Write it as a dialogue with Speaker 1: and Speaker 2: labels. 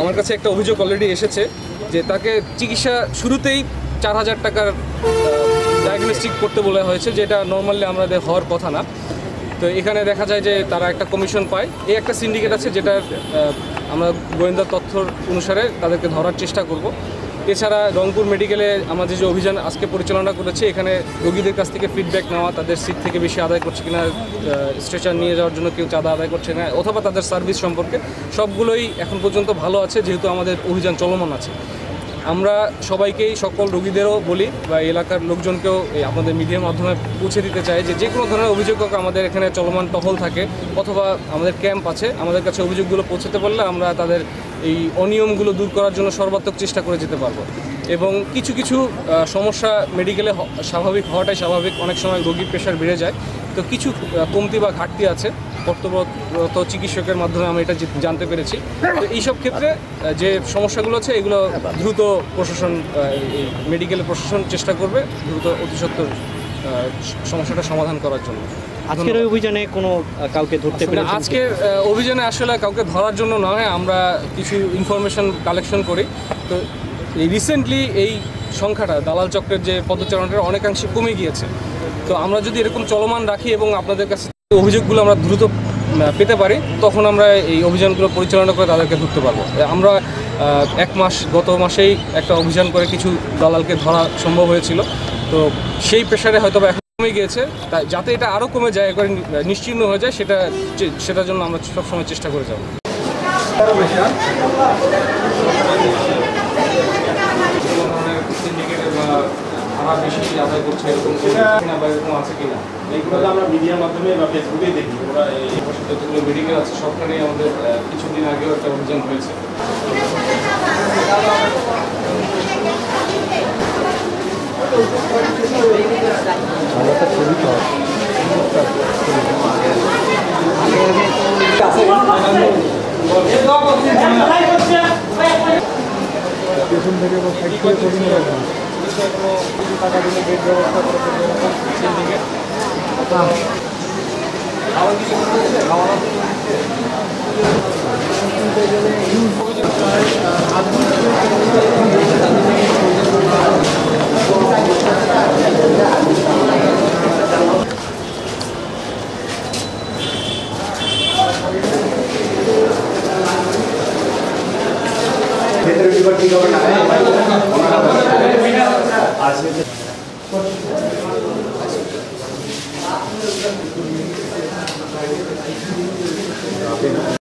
Speaker 1: আমার কাছে একটা অভিযোগ অলরেডি এসেছে যে তাকে চিকিৎসা শুরুতেই 4000 টাকার ডায়াগনস্টিক করতে বলা হয়েছে, যেটা নর্মালি আমাদের হওয়ার কথা না। তো এখানে দেখা যায় যে তারা একটা কমিশন পায়। এই একটা সিন্ডিকেট আছে যেটা আমরা গোয়েন্দা তথ্য অনুসারে তাদেরকে ধরার চেষ্টা করব। এছাড়া রংপুর মেডিকেলে আমাদের যে অভিযান আজকে পরিচালনা করেছে, এখানে রোগীদের কাছ থেকে ফিডব্যাক নেওয়া, তাদের সিট থেকে বেশি আদায় করছে কিনা, স্ট্রেচার নিয়ে যাওয়ার জন্য কেউ চাঁদা আদায় করছে না, অথবা তাদের সার্ভিস সম্পর্কে সবগুলোই এখন পর্যন্ত ভালো আছে, যেহেতু আমাদের অভিযান চলমান আছে। আমরা সবাইকেই, সকল রোগীদেরও বলি বা এলাকার লোকজনকেও আপনাদের মিডিয়ার মাধ্যমে পৌঁছে দিতে চাই যে কোনো ধরনের অভিযোগ আমাদের এখানে চলমান টহল থাকে অথবা আমাদের ক্যাম্প আছে, আমাদের কাছে অভিযোগগুলো পৌঁছাতে পারলে আমরা তাদের এই অনিয়মগুলো দূর করার জন্য সর্বাত্মক চেষ্টা করে যেতে পারবো। এবং কিছু কিছু সমস্যা মেডিকেলে স্বাভাবিক হওয়াটাই স্বাভাবিক, অনেক সময় রোগীর প্রেশার বেড়ে যায়, তো কিছু কমতি বা ঘাটতি আছে কর্তব্যরত চিকিৎসকের মাধ্যমে আমি এটা জানতে পেরেছি। তো এইসব ক্ষেত্রে যে সমস্যাগুলো আছে এগুলো দ্রুত প্রশাসন, মেডিকেলের প্রশাসন চেষ্টা করবে দ্রুত অতি সত্বর সমস্যাটা সমাধান করার জন্য।
Speaker 2: আজকের অভিযানে কোনো কাউকে ধরতে পেরেছেন?
Speaker 1: আজকের অভিযানে আসলে কাউকে ধরার জন্য নয়, আমরা কিছু ইনফরমেশন কালেকশন করি। তো রিসেন্টলি এই সংখ্যাটা দালাল চক্রের যে পদচারণাটা অনেকাংশে কমে গিয়েছে। তো আমরা যদি এরকম চলমান রাখি এবং আপনাদের কাছে অভিযোগগুলো আমরা দ্রুত পেতে পারি, তখন আমরা এই অভিযানগুলো পরিচালনা করে তাদেরকে ধরতে পারবো। আমরা গত মাসেই একটা অভিযান করে কিছু দালালকে ধরা সম্ভব হয়েছিল। তো সেই প্রেশারে হয়তো এখন কমে গিয়েছে, তাই যাতে এটা আরও কমে যায়, একবারে নিশ্চিহ্ন হয়ে যায়, সেটার জন্য আমরা সবসময় চেষ্টা করে যাব। বেশি আদায় করছে এরকম আছে কিনা, এইগুলো আমরা মিডিয়ার মাধ্যমে বা ফেসবুকে দেখি। ওরা এই যতগুলো মেডিকেল আছে সবখানেই আমাদের কিছুদিন আগেও একটা অভিযান হয়েছে।
Speaker 3: পেছন থেকে
Speaker 1: টাকা দিলে বেড ব্যবস্থা করে সিন্ডিকেট
Speaker 3: আছে।